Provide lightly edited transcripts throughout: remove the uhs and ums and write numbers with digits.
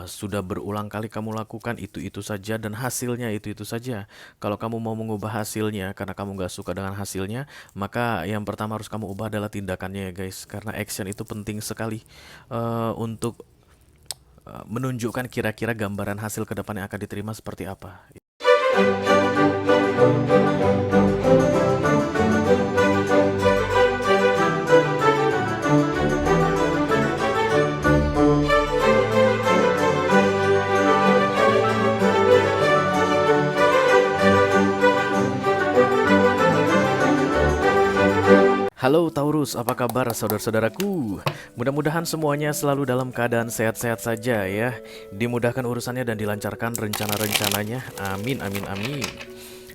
sudah berulang kali kamu lakukan itu-itu saja dan hasilnya itu-itu saja. Kalau kamu mau mengubah hasilnya karena kamu nggak suka dengan hasilnya, maka yang pertama harus kamu ubah adalah tindakannya ya guys. Karena action itu penting sekali untuk menunjukkan kira-kira gambaran hasil ke depan yang akan diterima seperti apa. Halo Taurus, apa kabar saudara-saudaraku? Mudah-mudahan semuanya selalu dalam keadaan sehat-sehat saja ya. Dimudahkan urusannya dan dilancarkan rencana-rencananya. Amin, amin, amin.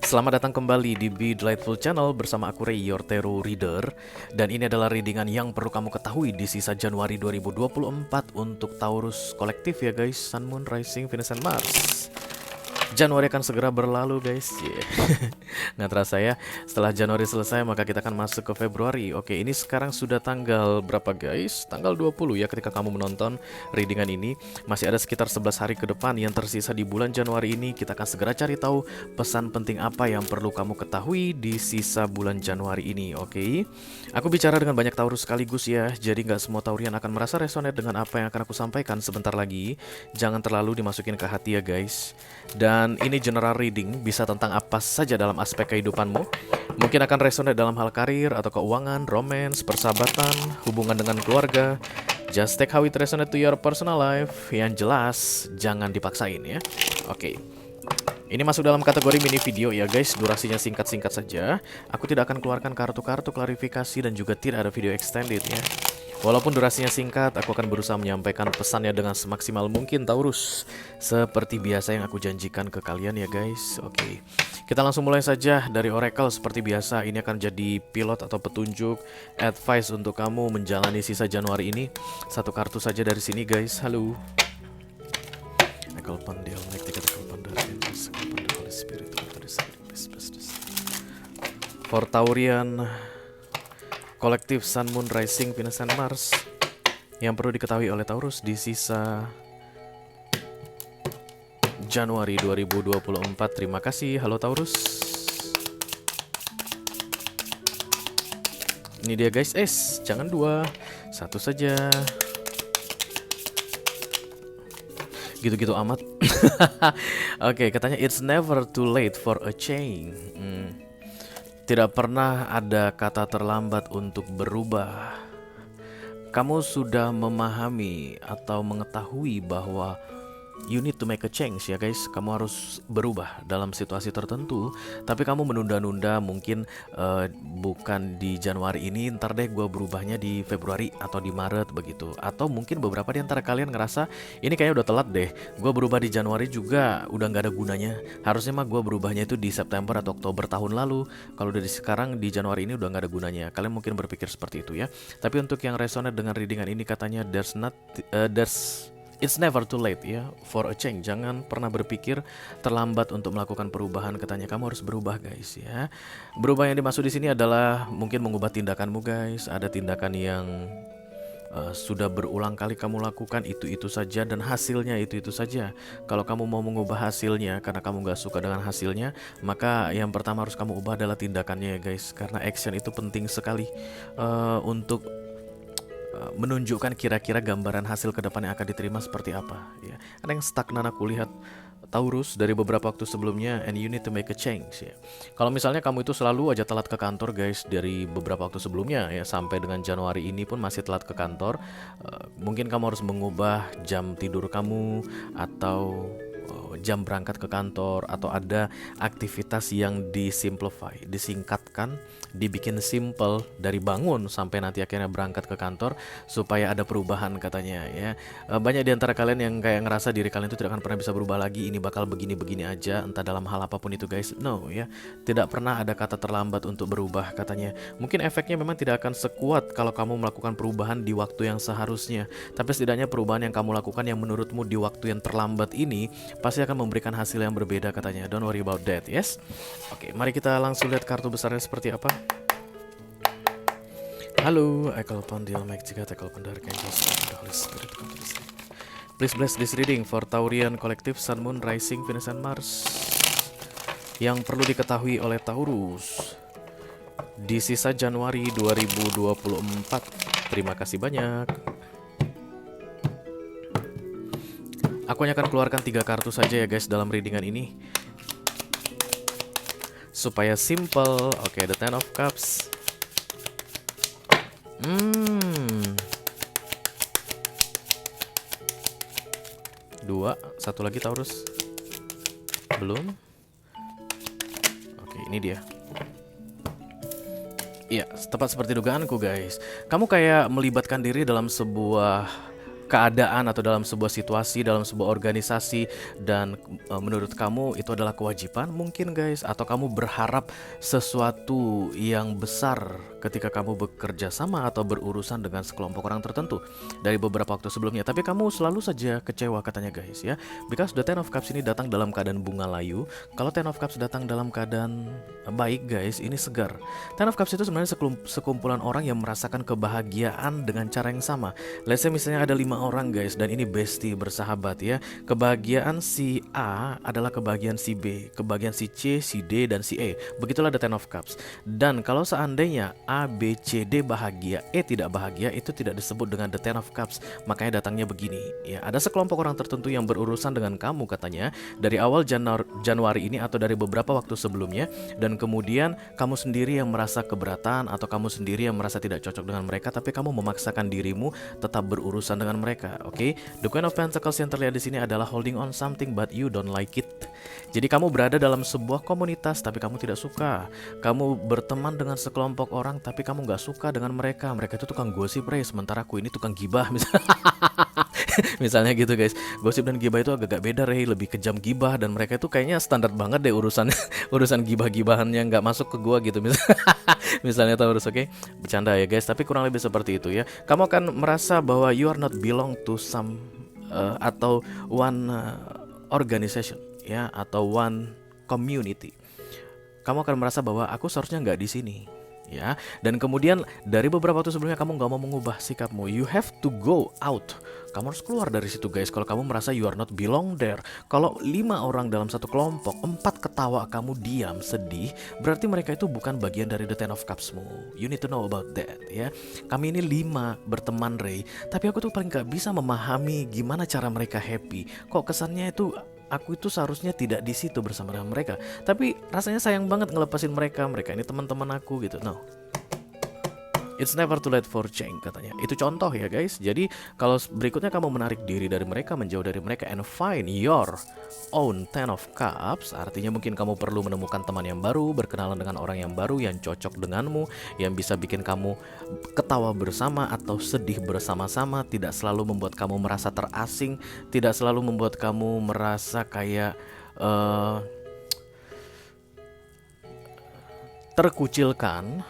Selamat datang kembali di Be Delightful Channel bersama aku Ray, your Tarot Reader. Dan ini adalah readingan yang perlu kamu ketahui di sisa Januari 2024 untuk Taurus kolektif ya guys. Sun, Moon, Rising, Venus, and Mars. Januari akan segera berlalu guys. Nggak terasa ya. Setelah Januari selesai maka kita akan masuk ke Februari. Oke, ini sekarang sudah tanggal berapa guys? Tanggal 20 ya ketika kamu menonton readingan ini. Masih ada sekitar 11 hari ke depan yang tersisa di bulan Januari ini. Kita akan segera cari tahu pesan penting apa yang perlu kamu ketahui di sisa bulan Januari ini. Oke, aku bicara dengan banyak Taurus sekaligus ya. Jadi nggak semua Taurian akan merasa resonate dengan apa yang akan aku sampaikan sebentar lagi. Jangan terlalu dimasukin ke hati ya guys. Dan ini general reading, bisa tentang apa saja dalam aspek kehidupanmu. Mungkin akan resonate dalam hal karir atau keuangan, romance, persahabatan, hubungan dengan keluarga. Just take how it resonate to your personal life. Yang jelas, jangan dipaksain ya. Oke. Ini masuk dalam kategori mini video ya guys, durasinya singkat-singkat saja. Aku tidak akan keluarkan kartu-kartu klarifikasi dan juga tidak ada video extended ya. Walaupun durasinya singkat, aku akan berusaha menyampaikan pesannya dengan semaksimal mungkin Taurus. Seperti biasa yang aku janjikan ke kalian ya guys. Oke, kita langsung mulai saja dari Oracle seperti biasa. Ini akan jadi pilot atau petunjuk, advice untuk kamu menjalani sisa Januari ini. Satu kartu saja dari sini guys. Halo. For Taurian kolektif Sun, Moon, Rising, Venus, and Mars yang perlu diketahui oleh Taurus di sisa Januari 2024. Terima kasih. Halo Taurus. Ini dia guys. Jangan dua, satu saja. Gitu-gitu amat. Oke, katanya it's never too late for a change. Tidak pernah ada kata terlambat untuk berubah. Kamu sudah memahami atau mengetahui bahwa you need to make a change ya guys. Kamu harus berubah dalam situasi tertentu. Tapi kamu menunda-nunda, mungkin bukan di Januari ini, ntar deh gue berubahnya di Februari atau di Maret begitu. Atau mungkin beberapa di antara kalian ngerasa ini kayaknya udah telat deh, gue berubah di Januari juga udah gak ada gunanya. Harusnya mah gue berubahnya itu di September atau Oktober tahun lalu. Kalau dari sekarang di Januari ini udah gak ada gunanya. Kalian mungkin berpikir seperti itu ya. Tapi untuk yang resonate dengan readingan ini, katanya it's never too late ya for a change. Jangan pernah berpikir terlambat untuk melakukan perubahan. Katanya kamu harus berubah guys ya. Berubah yang dimaksud di sini adalah mungkin mengubah tindakanmu guys. Ada tindakan yang sudah berulang kali kamu lakukan itu-itu saja dan hasilnya itu-itu saja. Kalau kamu mau mengubah hasilnya karena kamu nggak suka dengan hasilnya, maka yang pertama harus kamu ubah adalah tindakannya ya guys. Karena action itu penting sekali untuk menunjukkan kira-kira gambaran hasil ke depan yang akan diterima seperti apa ya. Ada yang stagnan aku lihat Taurus dari beberapa waktu sebelumnya, and you need to make a change ya. Kalau misalnya kamu itu selalu aja telat ke kantor guys dari beberapa waktu sebelumnya ya, sampai dengan Januari ini pun masih telat ke kantor, mungkin kamu harus mengubah jam tidur kamu atau jam berangkat ke kantor, atau ada aktivitas yang disimplify, disingkatkan, dibikin simple dari bangun sampai nanti akhirnya berangkat ke kantor supaya ada perubahan katanya ya. Banyak di antara kalian yang kayak ngerasa diri kalian itu tidak akan pernah bisa berubah lagi, ini bakal begini-begini aja entah dalam hal apapun itu guys. No ya, tidak pernah ada kata terlambat untuk berubah katanya. Mungkin efeknya memang tidak akan sekuat kalau kamu melakukan perubahan di waktu yang seharusnya, tapi setidaknya perubahan yang kamu lakukan yang menurutmu di waktu yang terlambat ini pasti akan memberikan hasil yang berbeda katanya. Don't worry about that, yes. Oke, mari kita langsung lihat kartu besarnya seperti apa. Halo, I call upon the Almighty God, I call upon the Archangel, the Holy Spirit, Please bless this reading for Taurian Collective, Sun, Moon, Rising, Venus, and Mars. Yang perlu diketahui oleh Taurus di sisa Januari 2024. Terima kasih banyak. Aku hanya akan keluarkan 3 kartu saja ya guys dalam readingan ini, supaya simple. Oke, the Ten of Cups. Dua, satu lagi Taurus. Belum. Oke, ini dia. Iya, tepat seperti dugaanku guys. Kamu kayak melibatkan diri dalam sebuah keadaan atau dalam sebuah situasi, dalam sebuah organisasi, dan menurut kamu itu adalah kewajiban mungkin guys, atau kamu berharap sesuatu yang besar ketika kamu bekerja sama atau berurusan dengan sekelompok orang tertentu dari beberapa waktu sebelumnya, tapi kamu selalu saja kecewa katanya guys ya. Because the Ten of Cups ini datang dalam keadaan bunga layu. Kalau Ten of Cups datang dalam keadaan baik guys, ini segar. Ten of Cups itu sebenarnya sekumpulan orang yang merasakan kebahagiaan dengan cara yang sama. Let's say misalnya ada 5 orang guys, dan ini bestie, bersahabat ya. Kebahagiaan si A adalah kebahagiaan si B, kebahagiaan si C, si D, dan si E. Begitulah the Ten of Cups. Dan kalau seandainya A, B, C, D bahagia, E tidak bahagia, itu tidak disebut dengan the Ten of Cups. Makanya datangnya begini ya. Ada sekelompok orang tertentu yang berurusan dengan kamu katanya dari awal Januari ini atau dari beberapa waktu sebelumnya, dan kemudian kamu sendiri yang merasa keberatan atau kamu sendiri yang merasa tidak cocok dengan mereka, tapi kamu memaksakan dirimu tetap berurusan dengan mereka. Oke, the Queen of Pentacles yang terlihat di sini adalah holding on something but you don't like it. Jadi kamu berada dalam sebuah komunitas tapi kamu tidak suka. Kamu berteman dengan sekelompok orang tapi kamu nggak suka dengan mereka. Mereka itu tukang gosip, sementara aku ini tukang gibah misalnya gitu guys. Gosip dan gibah itu agak beda, lebih kejam gibah, dan mereka itu kayaknya standar banget deh urusan urusan gibah-gibahannya, nggak masuk ke gua gitu misalnya Taurus. Oke, bercanda ya guys, tapi kurang lebih seperti itu ya. Kamu akan merasa bahwa you are not belong to some atau one organization ya, atau one community. Kamu akan merasa bahwa aku seharusnya nggak di sini ya. Dan kemudian dari beberapa waktu sebelumnya kamu nggak mau mengubah sikapmu. You have to go out. Kamu harus keluar dari situ guys. Kalau kamu merasa you are not belong there. Kalau 5 orang dalam satu kelompok, 4 ketawa, kamu diam sedih, berarti mereka itu bukan bagian dari the Ten of Cups-mu. You need to know about that ya. Kami ini 5 berteman tapi aku tuh paling gak bisa memahami gimana cara mereka happy. Kok kesannya itu aku itu seharusnya tidak di situ bersama dengan mereka, tapi rasanya sayang banget ngelepasin mereka. Mereka ini teman-teman aku gitu. No, it's never too late for change katanya. Itu contoh ya guys. Jadi kalau berikutnya kamu menarik diri dari mereka, menjauh dari mereka, and find your own Ten of Cups, artinya mungkin kamu perlu menemukan teman yang baru, berkenalan dengan orang yang baru yang cocok denganmu, yang bisa bikin kamu ketawa bersama atau sedih bersama-sama, tidak selalu membuat kamu merasa terasing, tidak selalu membuat kamu merasa kayak terkucilkan.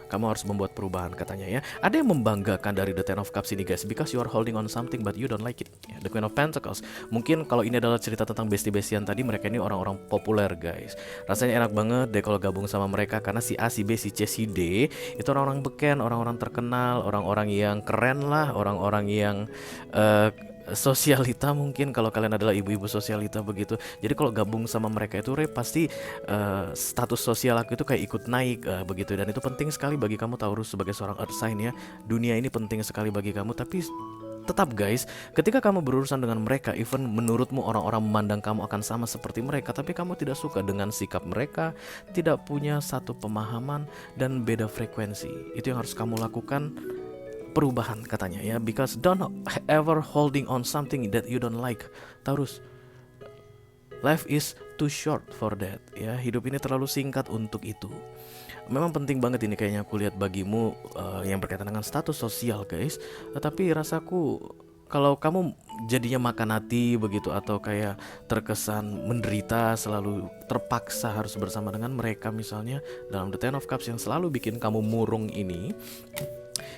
Kamu harus membuat perubahan katanya ya. Ada yang membanggakan dari the Ten of Cups ini guys, because you are holding on something but you don't like it. The Queen of Pentacles. Mungkin kalau ini adalah cerita tentang bestie-bestian tadi, mereka ini orang-orang populer guys. Rasanya enak banget deh kalau gabung sama mereka, karena si A, si B, si C, si D itu orang-orang beken, orang-orang terkenal, orang-orang yang keren lah, orang-orang yang sosialita mungkin, kalau kalian adalah ibu-ibu sosialita begitu. Jadi kalau gabung sama mereka itu pasti status sosial aku itu kayak ikut naik begitu. Dan itu penting sekali bagi kamu Taurus sebagai seorang earth sign ya. Dunia ini penting sekali bagi kamu, tapi tetap guys, ketika kamu berurusan dengan mereka, even menurutmu orang-orang memandang kamu akan sama seperti mereka, tapi kamu tidak suka dengan sikap mereka, tidak punya satu pemahaman dan beda frekuensi. Itu yang harus kamu lakukan, perubahan katanya ya. Because don't ever holding on something that you don't like, Taurus. Life is too short for that ya. Hidup ini terlalu singkat untuk itu. Memang penting banget ini kayaknya aku lihat bagimu yang berkaitan dengan status sosial guys. Tetapi rasaku kalau kamu jadinya makan hati begitu, atau kayak terkesan menderita, selalu terpaksa harus bersama dengan mereka misalnya dalam the Ten of Cups yang selalu bikin kamu murung ini,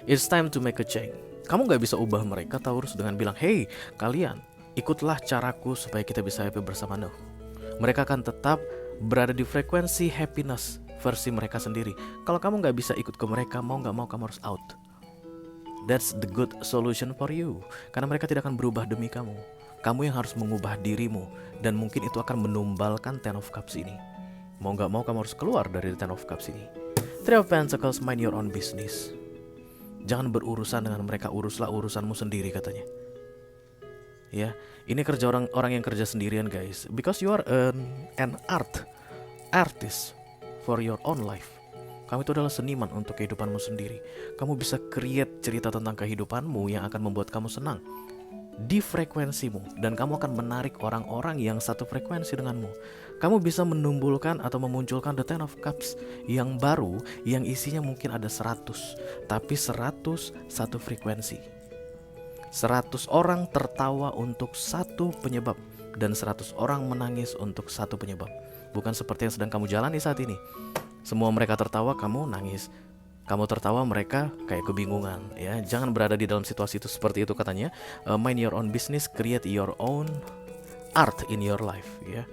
it's time to make a change. Kamu gak bisa ubah mereka Taurus dengan bilang, hey kalian ikutlah caraku supaya kita bisa happy bersama. No, mereka akan tetap berada di frekuensi happiness versi mereka sendiri. Kalau kamu gak bisa ikut ke mereka, mau gak mau kamu harus out. That's the good solution for you. Karena mereka tidak akan berubah demi kamu. Kamu yang harus mengubah dirimu. Dan mungkin itu akan menumbalkan Ten of Cups ini. Mau gak mau kamu harus keluar dari Ten of Cups ini. Three of Pentacles, mind your own business. Jangan berurusan dengan mereka, uruslah urusanmu sendiri katanya. Ya, ini kerja orang yang kerja sendirian guys. Because you are an artist for your own life. Kamu itu adalah seniman untuk kehidupanmu sendiri. Kamu bisa create cerita tentang kehidupanmu yang akan membuat kamu senang di frekuensimu. Dan kamu akan menarik orang-orang yang satu frekuensi denganmu. Kamu bisa menumbuhkan atau memunculkan the Ten of Cups yang baru, yang isinya mungkin ada 100, tapi 100 satu frekuensi. 100 orang tertawa untuk satu penyebab, dan 100 orang menangis untuk satu penyebab. Bukan seperti yang sedang kamu jalani saat ini. Semua mereka tertawa, kamu nangis. Kamu tertawa, mereka kayak kebingungan. Ya, jangan berada di dalam situasi itu seperti itu katanya. Mind your own business, create your own art in your life. Ya,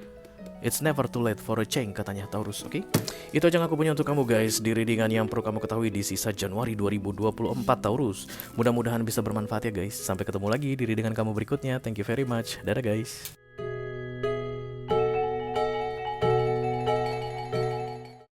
it's never too late for a change katanya Taurus. Oke, itu aja yang aku punya untuk kamu guys di readingan yang perlu kamu ketahui di sisa Januari 2024 Taurus. Mudah-mudahan bisa bermanfaat ya guys. Sampai ketemu lagi di readingan kamu berikutnya. Thank you very much. Dadah guys.